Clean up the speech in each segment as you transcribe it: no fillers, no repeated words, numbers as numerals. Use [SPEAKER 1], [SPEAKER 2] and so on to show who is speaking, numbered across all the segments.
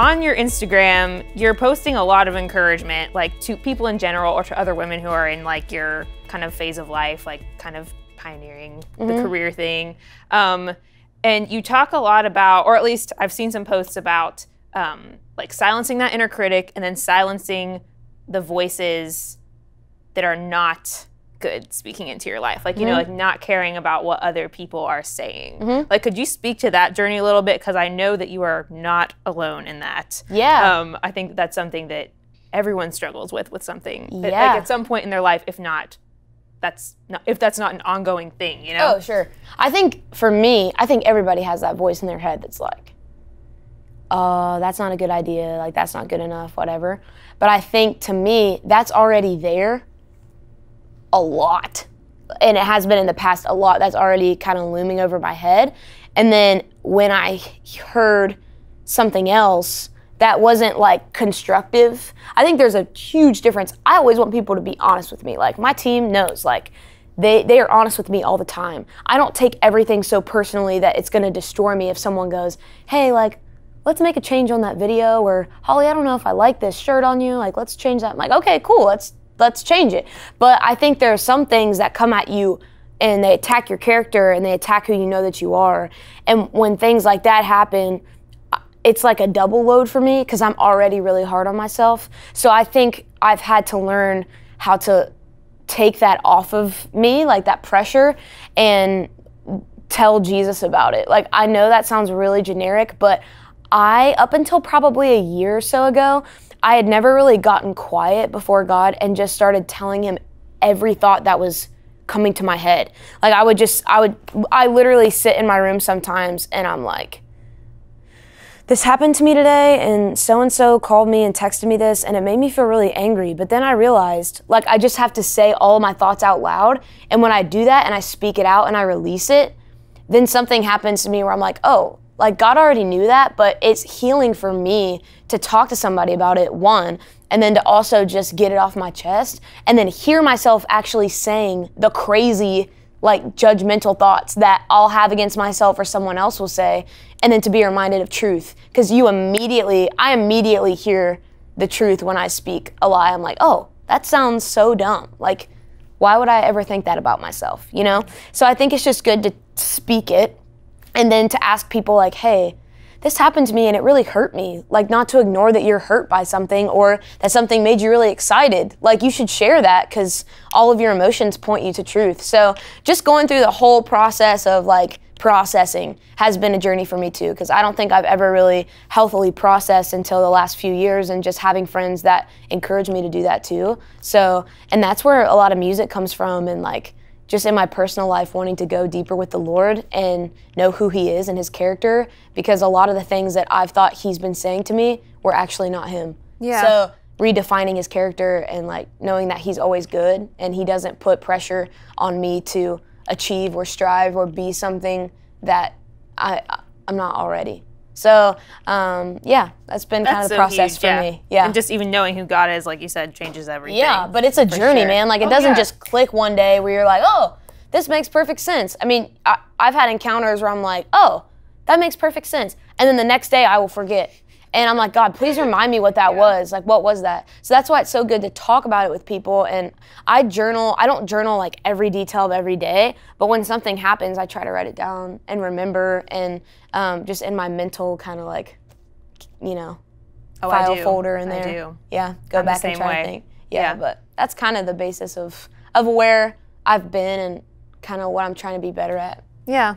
[SPEAKER 1] on your Instagram, you're posting a lot of encouragement, like to people in general or to other women who are in like your kind of phase of life, like kind of pioneering the career thing. And you talk a lot about, or at least I've seen some posts about like silencing that inner critic and then silencing the voices that are not good speaking into your life. Like, you know, like not caring about what other people are saying. Like, could you speak to that journey a little bit? Because I know that you are not alone in that.
[SPEAKER 2] Yeah.
[SPEAKER 1] I think that's something that everyone struggles with something. That, like at some point in their life, if that's not an ongoing thing, you know?
[SPEAKER 2] Oh, sure. I think for me, I think everybody has that voice in their head that's like, oh, that's not a good idea, like that's not good enough, whatever. But I think to me, that's already there a lot. And it has been in the past a lot. That's already kind of looming over my head. And then when I heard something else that wasn't like constructive, I think there's a huge difference. I always want people to be honest with me. Like my team knows, like they are honest with me all the time. I don't take everything so personally that it's gonna destroy me if someone goes, hey, like, let's make a change on that video, or Holly, I don't know if I like this shirt on you, like let's change that. I'm like, okay, cool, let's change it. But I think there are some things that come at you and they attack your character and they attack who you know that you are. And when things like that happen, it's like a double load for me because I'm already really hard on myself. So I think I've had to learn how to take that off of me, like that pressure, and tell Jesus about it. Like, I know that sounds really generic, but up until probably a year or so ago, I had never really gotten quiet before God and just started telling him every thought that was coming to my head. Like I literally sit in my room sometimes and I'm like, this happened to me today and so called me and texted me this and it made me feel really angry. But then I realized, like, I just have to say all of my thoughts out loud. And when I do that and I speak it out and I release it, then something happens to me where I'm like, oh, like God already knew that, but it's healing for me to talk to somebody about it, one, and then to also just get it off my chest and then hear myself actually saying the crazy, like judgmental thoughts that I'll have against myself or someone else will say, and then to be reminded of truth. Because I immediately hear the truth when I speak a lie. I'm like, oh, that sounds so dumb. Like, why would I ever think that about myself, you know? So I think it's just good to speak it and then to ask people like, hey, this happened to me and it really hurt me. Like, not to ignore that you're hurt by something or that something made you really excited. Like, you should share that because all of your emotions point you to truth. So just going through the whole process of like processing has been a journey for me too, because I don't think I've ever really healthily processed until the last few years, and just having friends that encourage me to do that too. So, and that's where a lot of music comes from, and like just in my personal life wanting to go deeper with the Lord and know who he is and his character, because a lot of the things that I've thought he's been saying to me were actually not him.
[SPEAKER 1] Yeah.
[SPEAKER 2] So redefining his character and like knowing that he's always good and he doesn't put pressure on me to achieve or strive or be something that I'm not already. So yeah, that's been kind of the process for me. Yeah.
[SPEAKER 1] And just even knowing who God is, like you said, changes everything.
[SPEAKER 2] Yeah, but it's a journey, man. Like, it doesn't just click one day where you're like, oh, this makes perfect sense. I mean, I've had encounters where I'm like, oh, that makes perfect sense. And then the next day I will forget. And I'm like, God, please remind me what that was. Like, what was that? So that's why it's so good to talk about it with people. And I journal. I don't journal like every detail of every day, but when something happens, I try to write it down and remember, and just in my mental kind of like, you know, file folder in there.
[SPEAKER 1] I do.
[SPEAKER 2] Yeah, go back and try to think. Yeah, but that's kind of the basis of where I've been and kind of what I'm trying to be better at.
[SPEAKER 1] Yeah.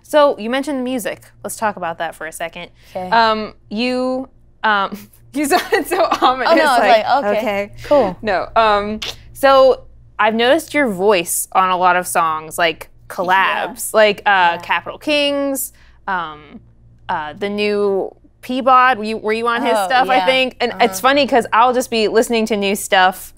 [SPEAKER 1] So you mentioned music. Let's talk about that for a second.
[SPEAKER 2] Okay.
[SPEAKER 1] You sounded so ominous.
[SPEAKER 2] Oh no, I was like, okay, cool.
[SPEAKER 1] No. So I've noticed your voice on a lot of songs, like collabs, like Capital Kings, the new Peabod. Were you on his stuff? I think. And it's funny because I'll just be listening to new stuff,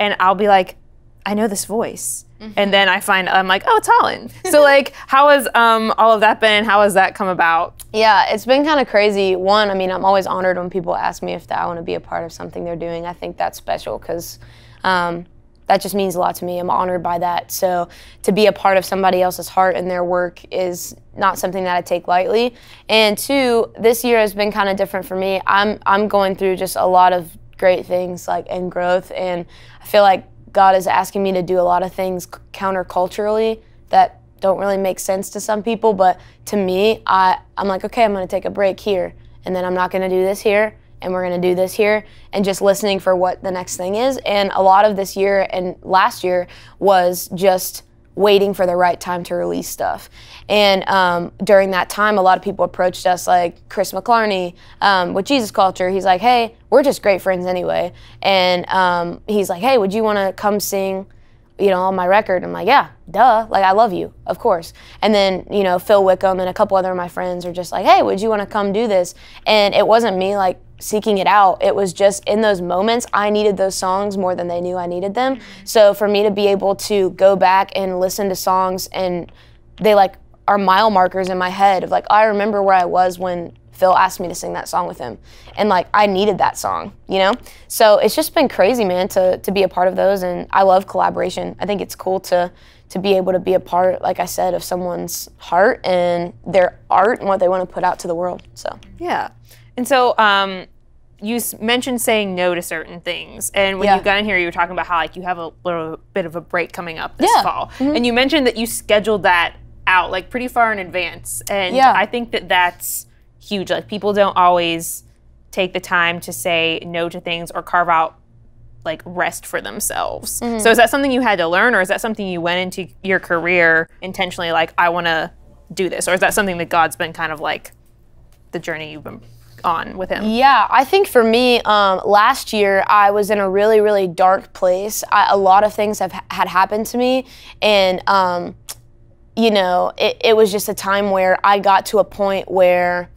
[SPEAKER 1] and I'll be like, I know this voice. And then I'm like, oh, it's Hollyn. So like, how has all of that been? How has that come about?
[SPEAKER 2] Yeah, it's been kind of crazy. One, I mean, I'm always honored when people ask me if I want to be a part of something they're doing. I think that's special because that just means a lot to me. I'm honored by that. So to be a part of somebody else's heart and their work is not something that I take lightly. And two, this year has been kind of different for me. I'm going through just a lot of great things like and growth, and I feel like God is asking me to do a lot of things counterculturally that don't really make sense to some people, but to me, I'm like, okay, I'm gonna take a break here, and then I'm not gonna do this here, and we're gonna do this here, and just listening for what the next thing is. And a lot of this year and last year was just waiting for the right time to release stuff. And during that time, a lot of people approached us, like Chris McClarney with Jesus Culture. He's like, hey, we're just great friends anyway. And he's like, hey, would you wanna come sing, you know, on my record? I'm like, yeah, duh, like I love you, of course. And then, you know, Phil Wickham and a couple other of my friends are just like, hey, would you want to come do this? And it wasn't me like seeking it out. It was just in those moments, I needed those songs more than they knew I needed them. So for me to be able to go back and listen to songs, and they like are mile markers in my head of like, I remember where I was when Phil asked me to sing that song with him. And like, I needed that song, you know? So it's just been crazy, man, to be a part of those. And I love collaboration. I think it's cool to be able to be a part, like I said, of someone's heart and their art and what they want to put out to the world, so.
[SPEAKER 1] Yeah. And so you mentioned saying no to certain things. And when you got in here, you were talking about how like you have a little bit of a break coming up this fall. And you mentioned that you scheduled that out like pretty far in advance. And I think that that's huge. Like people don't always take the time to say no to things or carve out like rest for themselves. So is that something you had to learn, or is that something you went into your career intentionally like, I want to do this? Or is that something that God's been kind of like the journey you've been on with him?
[SPEAKER 2] Yeah, I think for me, last year I was in a really, really dark place. A lot of things had happened to me, and you know, it was just a time where I got to a point where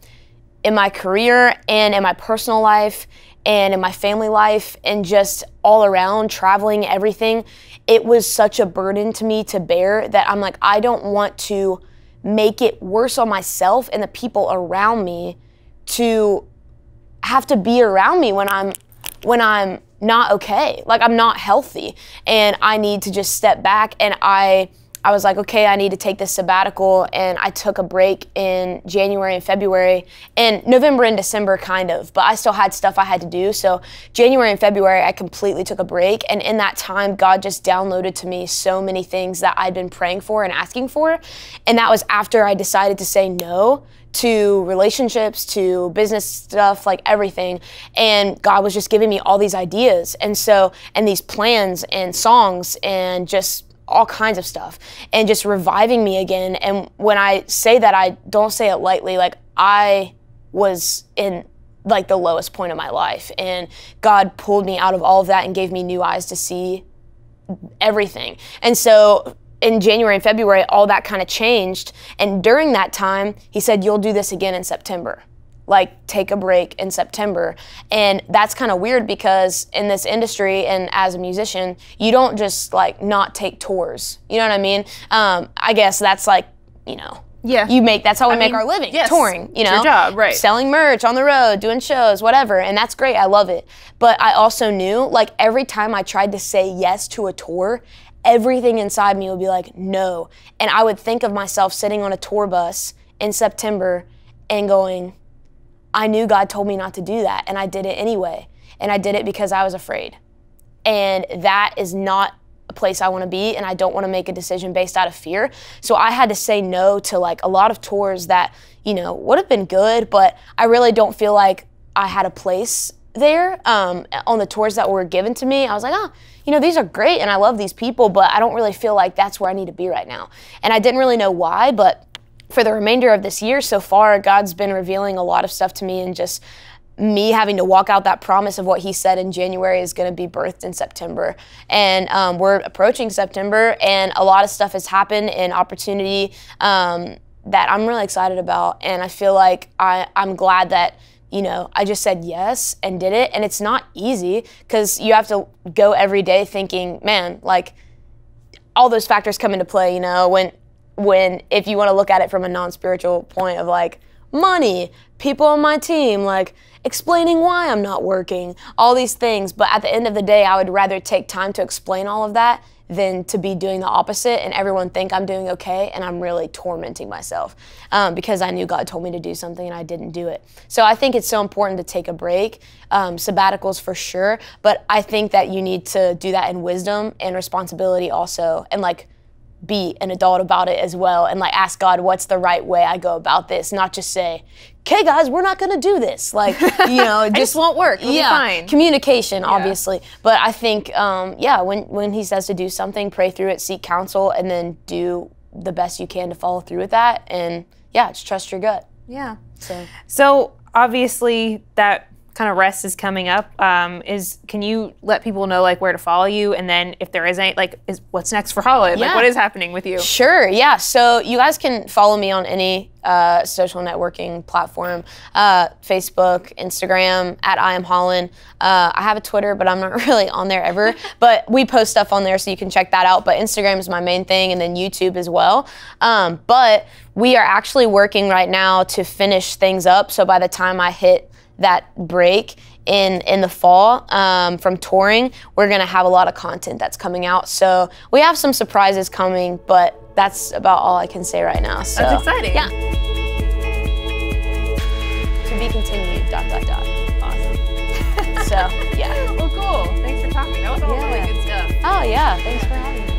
[SPEAKER 2] in my career and in my personal life and in my family life and just all around, traveling, everything, it was such a burden to me to bear that I'm like, I don't want to make it worse on myself and the people around me to have to be around me when I'm not okay, like I'm not healthy, and I need to just step back. And I was like, okay, I need to take this sabbatical, and I took a break in January and February, and November and December kind of, but I still had stuff I had to do. So January and February, I completely took a break, and in that time, God just downloaded to me so many things that I'd been praying for and asking for, and that was after I decided to say no to relationships, to business stuff, like everything. And God was just giving me all these ideas, and these plans and songs and just all kinds of stuff, and just reviving me again. And when I say that, I don't say it lightly. Like I was in like the lowest point of my life, and God pulled me out of all of that and gave me new eyes to see everything. And so in January and February, all that kind of changed. And during that time, he said, you'll do this again in September. Like, take a break in September. And that's kind of weird because in this industry and as a musician, you don't just like not take tours. You know what I mean? I guess that's like, you know, that's how we make our living, touring, you know,
[SPEAKER 1] your job, right?
[SPEAKER 2] Selling merch on the road, doing shows, whatever. And that's great, I love it. But I also knew like every time I tried to say yes to a tour, everything inside me would be like, no. And I would think of myself sitting on a tour bus in September and going, I knew God told me not to do that, and I did it anyway. And I did it because I was afraid. And that is not a place I want to be, and I don't want to make a decision based out of fear. So I had to say no to like a lot of tours that, you know, would have been good, but I really don't feel like I had a place there on the tours that were given to me. I was like, oh, you know, these are great, and I love these people, but I don't really feel like that's where I need to be right now. And I didn't really know why, but for the remainder of this year so far, God's been revealing a lot of stuff to me, and just me having to walk out that promise of what he said in January is going to be birthed in September. And we're approaching September, and a lot of stuff has happened in opportunity that I'm really excited about. And I feel like I'm glad that, you know, I just said yes and did it. And it's not easy because you have to go every day thinking, man, like all those factors come into play, you know, when if you want to look at it from a non-spiritual point of like, money, people on my team, like explaining why I'm not working, all these things. But at the end of the day, I would rather take time to explain all of that than to be doing the opposite and everyone think I'm doing okay and I'm really tormenting myself because I knew God told me to do something and I didn't do it. So I think it's so important to take a break, sabbaticals for sure, but I think that you need to do that in wisdom and responsibility also, and like be an adult about it as well, and like ask God, what's the right way I go about this, not just say, okay guys, we're not gonna do this, like, you know,
[SPEAKER 1] it just won't work. It'll be fine.
[SPEAKER 2] Communication, obviously, but I think when he says to do something, pray through it, seek counsel, and then do the best you can to follow through with that, and just trust your gut. So
[SPEAKER 1] obviously that kind of rest is coming up. Can you let people know like where to follow you, and then if there is any, like, what's next for Hollyn? Like, what is happening with you?
[SPEAKER 2] Sure, yeah. So you guys can follow me on any social networking platform, Facebook, Instagram, at I am Hollyn. I have a Twitter, but I'm not really on there ever. But we post stuff on there, so you can check that out. But Instagram is my main thing, and then YouTube as well. But we are actually working right now to finish things up. So by the time I hit that break in the fall from touring, we're gonna have a lot of content that's coming out. So we have some surprises coming, but that's about all I can say right now. So
[SPEAKER 1] that's exciting.
[SPEAKER 2] Yeah. To be continued, ...
[SPEAKER 1] Awesome.
[SPEAKER 2] So, yeah.
[SPEAKER 1] Well, cool. Thanks for talking. That was all really good stuff.
[SPEAKER 2] Oh, yeah. Thanks for having me.